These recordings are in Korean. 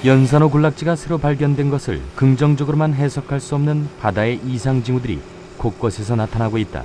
연산호 군락지가 새로 발견된 것을 긍정적으로만 해석할 수 없는 바다의 이상 징후들이 곳곳에서 나타나고 있다.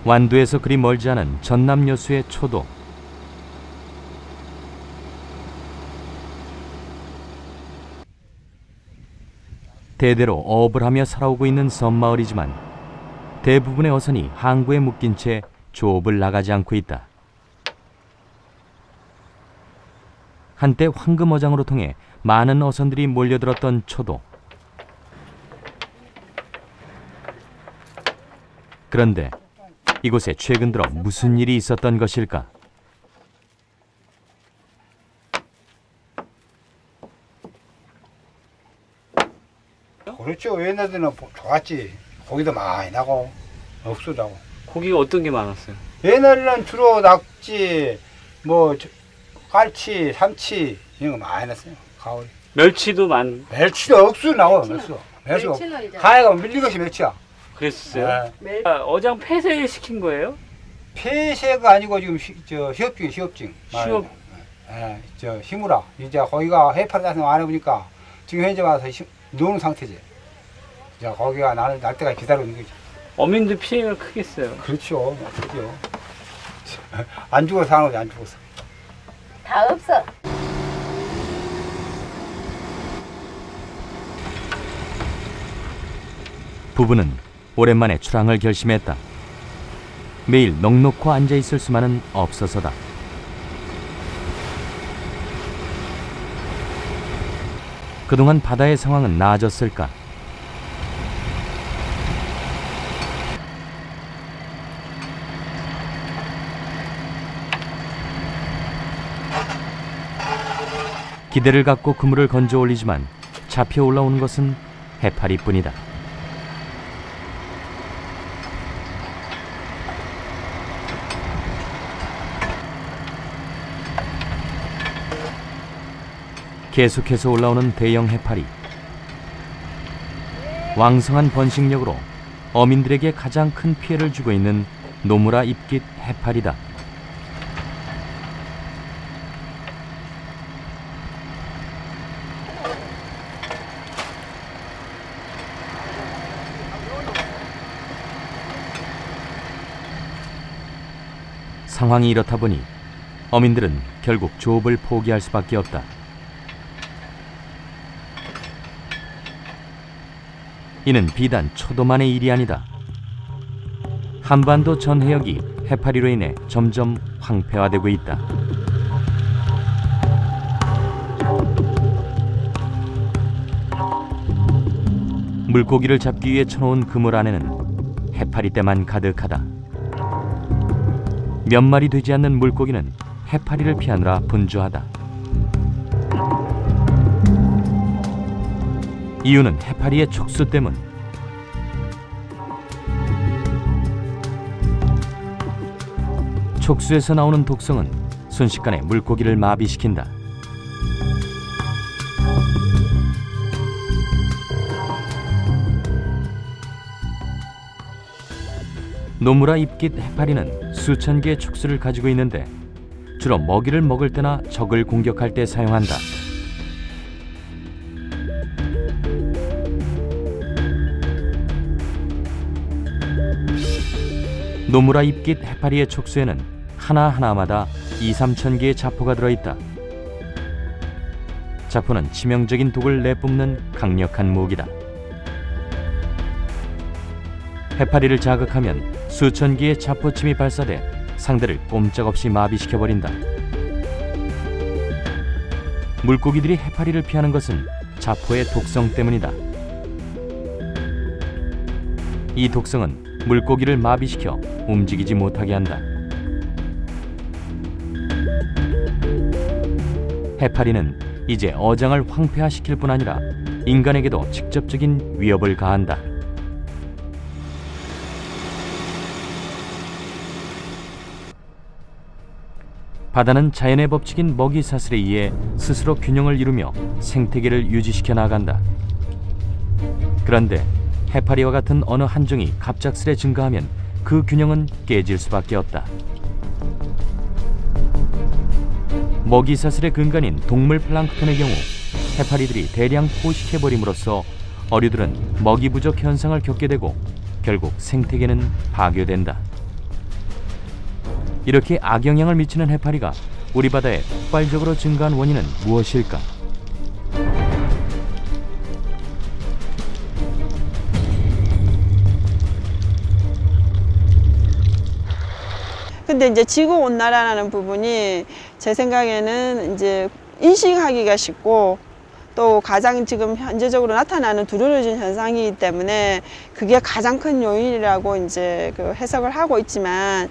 완도에서 그리 멀지 않은 전남 여수의 초도. 대대로 어업을 하며 살아오고 있는 섬마을이지만 대부분의 어선이 항구에 묶인 채 조업을 나가지 않고 있다. 한때 황금어장으로 통해 많은 어선들이 몰려들었던 초도. 그런데 이곳에 최근 들어 무슨 일이 있었던 것일까? 그렇죠. 옛날에는 좋았지. 고기도 많이 나고 없어다고. 고기가 어떤 게 많았어요? 옛날에는 주로 낙지, 뭐 깔치, 삼치 이런 거 많이 났어요. 가을. 멸치도 멸치도 억수 나고 멸치. 가해가 밀린 것이 멸치야. 그랬었어요? 네. 어장 폐쇄 시킨 거예요? 폐쇄가 아니고 지금 휴업증. 휴업. 예, 힘으라. 이제 거기가 해파리 같은 거 안 해보니까 지금 현재 와서 노는 상태지. 자, 거기가 날 때까지 기다리는 거지. 어민들 피해가 크겠어요. 그렇죠. 크죠. 안 죽어서 하는 거지, 안 죽어서. 다 없어. 부부는 오랜만에 출항을 결심했다. 매일 넋놓고 앉아있을 수만은 없어서다. 그동안 바다의 상황은 나아졌을까? 기대를 갖고 그물을 건져 올리지만 잡혀 올라오는 것은 해파리뿐이다. 계속해서 올라오는 대형 해파리. 왕성한 번식력으로 어민들에게 가장 큰 피해를 주고 있는 노무라 입깃 해파리다. 상황이 이렇다 보니 어민들은 결국 조업을 포기할 수밖에 없다. 이는 비단 초도만의 일이 아니다. 한반도 전 해역이 해파리로 인해 점점 황폐화되고 있다. 물고기를 잡기 위해 쳐놓은 그물 안에는 해파리떼만 가득하다. 몇 마리 되지 않는 물고기는 해파리를 피하느라 분주하다. 이유는 해파리의 촉수 때문. 촉수에서 나오는 독성은 순식간에 물고기를 마비시킨다. 노무라 입깃 해파리는 수천 개의 촉수를 가지고 있는데 주로 먹이를 먹을 때나 적을 공격할 때 사용한다. 노무라 입깃 해파리의 촉수에는 하나하나마다 2~3천 개의 자포가 들어있다. 자포는 치명적인 독을 내뿜는 강력한 무기다. 해파리를 자극하면 수천 개의 자포침이 발사돼 상대를 꼼짝없이 마비시켜버린다. 물고기들이 해파리를 피하는 것은 자포의 독성 때문이다. 이 독성은 물고기를 마비시켜 움직이지 못하게 한다. 해파리는 이제 어장을 황폐화시킬 뿐 아니라 인간에게도 직접적인 위협을 가한다. 바다는 자연의 법칙인 먹이 사슬에 의해 스스로 균형을 이루며 생태계를 유지시켜 나간다. 그런데 해파리와 같은 어느 한 종이 갑작스레 증가하면 그 균형은 깨질 수밖에 없다. 먹이 사슬의 근간인 동물 플랑크톤의 경우 해파리들이 대량 포식해버림으로써 어류들은 먹이 부족 현상을 겪게 되고 결국 생태계는 파괴된다. 이렇게 악영향을 미치는 해파리가 우리 바다에 폭발적으로 증가한 원인은 무엇일까? 근데 이제 지구온난화라는 부분이 제 생각에는 이제 인식하기가 쉽고 또 가장 지금 현재적으로 나타나는 두드러진 현상이기 때문에 그게 가장 큰 요인이라고 이제 그 해석을 하고 있지만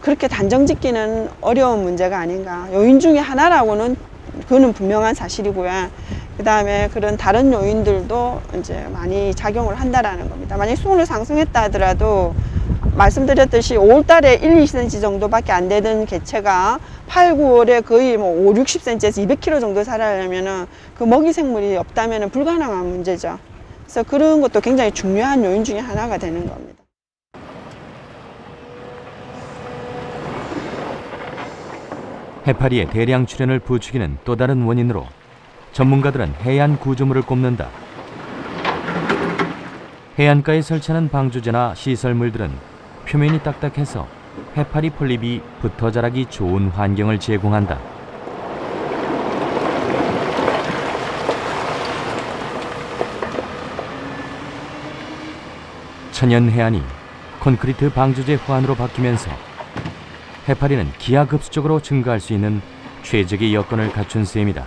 그렇게 단정 짓기는 어려운 문제가 아닌가. 요인 중에 하나라고는 그거는 분명한 사실이고요. 그 다음에 그런 다른 요인들도 이제 많이 작용을 한다라는 겁니다. 만약 수온을 상승했다 하더라도 말씀드렸듯이 5월 달에 1, 2cm 정도밖에 안 되던 개체가 8, 9월에 거의 뭐 5, 60cm에서 200kg 정도 살아려면은 그 먹이 생물이 없다면 불가능한 문제죠. 그래서 그런 것도 굉장히 중요한 요인 중에 하나가 되는 겁니다. 해파리의 대량 출현을 부추기는 또 다른 원인으로 전문가들은 해안 구조물을 꼽는다. 해안가에 설치하는 방조제나 시설물들은 표면이 딱딱해서 해파리 폴립이 붙어 자라기 좋은 환경을 제공한다. 천연 해안이 콘크리트 방조제 호안으로 바뀌면서 해파리는 기하급수적으로 증가할 수 있는 최적의 여건을 갖춘 셈이다.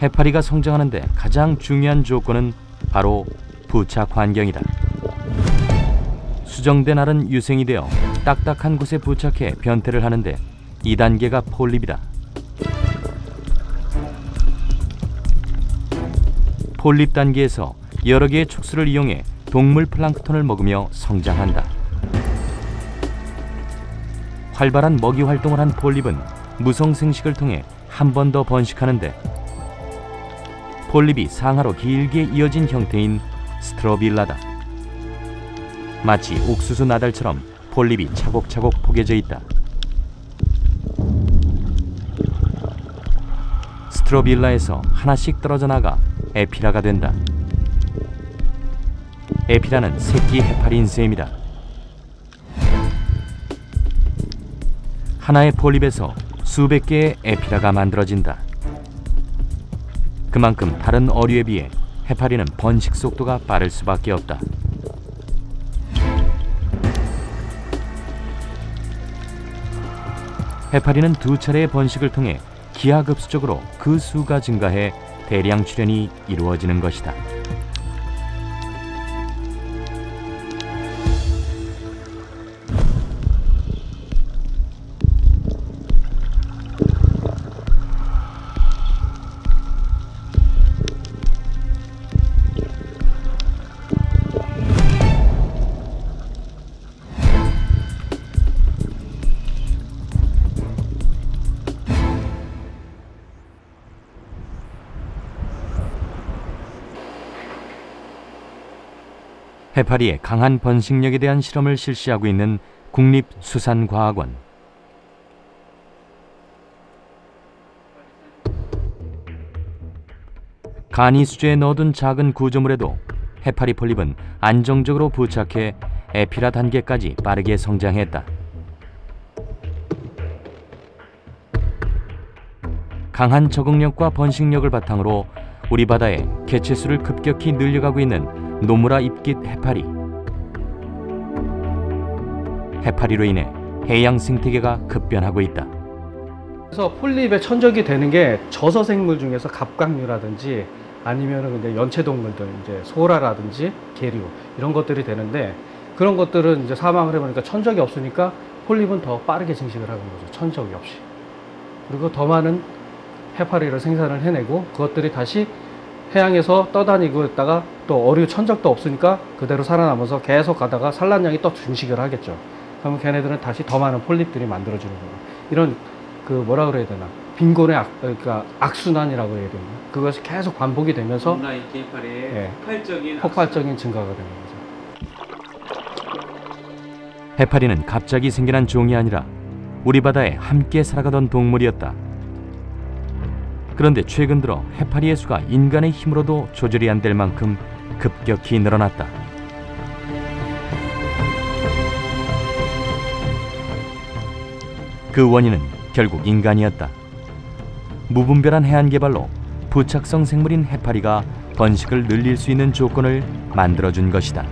해파리가 성장하는 데 가장 중요한 조건은 바로 부착 환경이다. 수정된 알은 유생이 되어 딱딱한 곳에 부착해 변태를 하는데 2단계가 폴립이다. 폴립 단계에서 여러 개의 촉수를 이용해 동물 플랑크톤을 먹으며 성장한다. 활발한 먹이 활동을 한 폴립은 무성 생식을 통해 한 번 더 번식하는데 폴립이 상하로 길게 이어진 형태인 스트로빌라다. 마치 옥수수 나달처럼 폴립이 차곡차곡 포개져 있다. 스트로빌라에서 하나씩 떨어져 나가 에피라가 된다. 에피라는 새끼 해파리인 셈이다. 하나의 폴립에서 수백 개의 에피라가 만들어진다. 그만큼 다른 어류에 비해 해파리는 번식 속도가 빠를 수밖에 없다. 해파리는 두 차례의 번식을 통해 기하급수적으로 그 수가 증가해 대량 출현이 이루어지는 것이다. 해파리의 강한 번식력에 대한 실험을 실시하고 있는 국립수산과학원. 간이 수조에 넣어둔 작은 구조물에도 해파리 폴립은 안정적으로 부착해 에피라 단계까지 빠르게 성장했다. 강한 적응력과 번식력을 바탕으로 우리 바다의 개체수를 급격히 늘려가고 있는 노무라 잎깃 해파리. 해파리로 인해 해양 생태계가 급변하고 있다. 그래서 폴립의 천적이 되는 게 저서 생물 중에서 갑각류라든지 아니면은 근데 연체동물들 이제 소라라든지 계류 이런 것들이 되는데 그런 것들은 이제 사망을 해보니까 천적이 없으니까 폴립은 더 빠르게 증식을 하는 거죠. 천적이 없이. 그리고 더 많은 해파리를 생산을 해내고 그것들이 다시 해양에서 떠다니고 있다가 또 어류 천적도 없으니까 그대로 살아남아서 계속 가다가 산란량이 또 증식을 하겠죠. 그러면 걔네들은 다시 더 많은 폴립들이 만들어지는 거예요. 이런 그 뭐라 그래야 되나 빈곤의 그러니까 악순환이라고 해야 되나 그것이 계속 반복이 되면서 온라인 게이팔의 예, 폭발적인 폭발적인 증가가 되는 거죠. 해파리는 갑자기 생겨난 종이 아니라 우리 바다에 함께 살아가던 동물이었다. 그런데 최근 들어 해파리의 수가 인간의 힘으로도 조절이 안 될 만큼 급격히 늘어났다. 그 원인은 결국 인간이었다. 무분별한 해안 개발로 부착성 생물인 해파리가 번식을 늘릴 수 있는 조건을 만들어준 것이다.